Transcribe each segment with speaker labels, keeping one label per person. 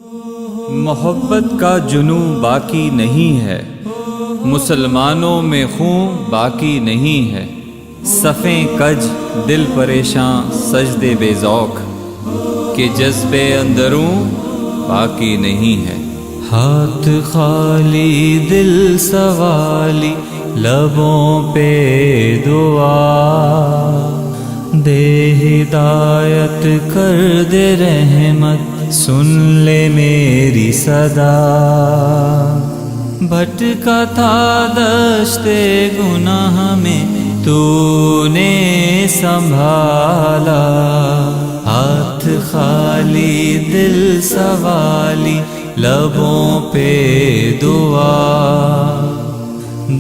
Speaker 1: محبت کا جنوں باقی نہیں ہے، مسلمانوں میں خون باقی نہیں ہے، صفیں کج دل پریشاں سجدے بے ذوق، کہ جذبے اندروں باقی نہیں ہے۔ ہاتھ خالی دل سوالی لبوں پہ دعا، دے ہدایت کر دے رحمت، سن لے میری صدا۔ بھٹکا تھا دشت گناہ میں تو نے سنبھالا، ہاتھ خالی دل سوالی لبوں پہ دعا،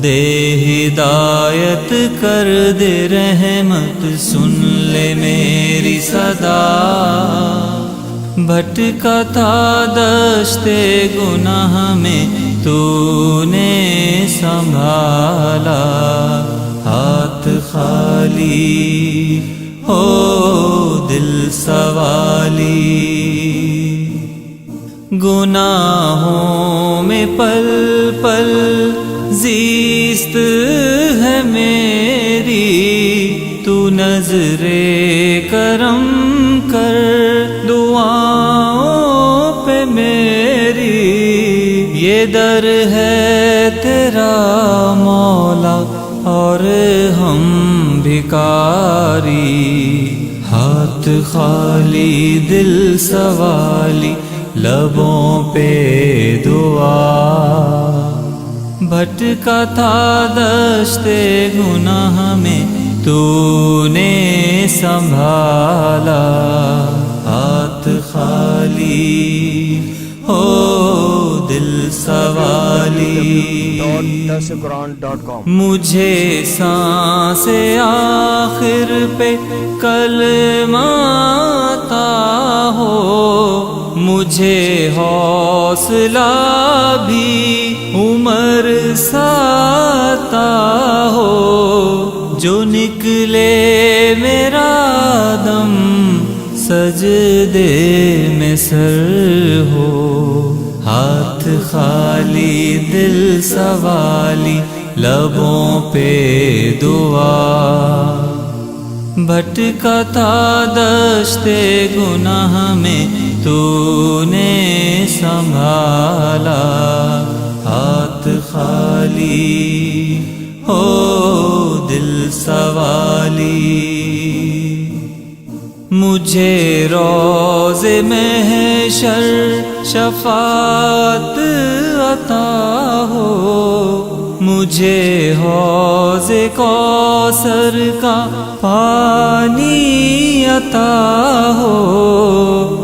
Speaker 1: دے ہدایت کر دے رحمت، سن لے میری صدا۔ بھٹکا تھا دشت گناہ میں تو نے سنبھالا، ہاتھ خالی ہو دل سوالی۔ گناہوں میں پل پل زیست ہے میری، تو نظر کرم کر دعاؤں پہ میری، یہ در ہے تیرا مولا اور ہم بھکاری، ہاتھ خالی دل سوالی لبوں پہ دعا۔ بھٹکا تھا دشت گناہ میں تو نے سنبھالا، ہاتھ خالی ہو دل سوالی۔ مجھے سانس آخر پہ کلمہ عطا ہو، مجھے حوصلہ بھی عمر ساتا ہو، جو نکلے میرا دم سجدے میں سر ہو، ہاتھ خالی دل سوالی لبوں پہ دعا۔ بھٹکا تھا دشت گناہ میں تو نے سنبھالا، ہاتھ خالی ہو دل سوالی۔ مجھے روز محشر شفاعت عطا ہو، مجھے حوض کوثر کا پانی عطا ہو،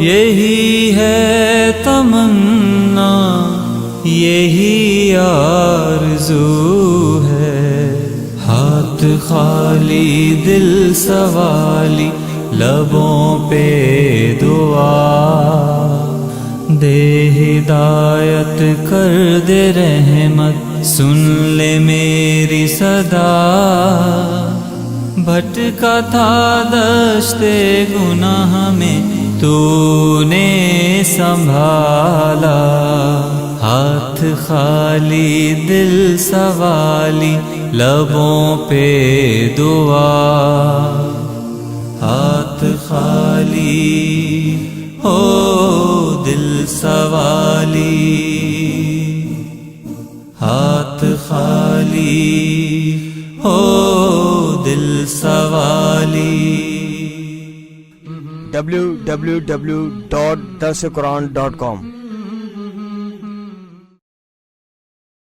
Speaker 1: یہی ہے تمنا یہی آرزو ہے، ہاتھ خالی دل سوالی لبوں پہ دعا، دے ہدایت کر دے رحمت، سن لے میری صدا۔ بھٹکا تھا دشت گناہ میں تو نے سنبھالا، ہاتھ خالی دل سوالی لبوں پہ دعا، ہاتھ خالی ہو دل سوالی، ہاتھ خالی ہو دل سوالی۔
Speaker 2: www.darsulquran.com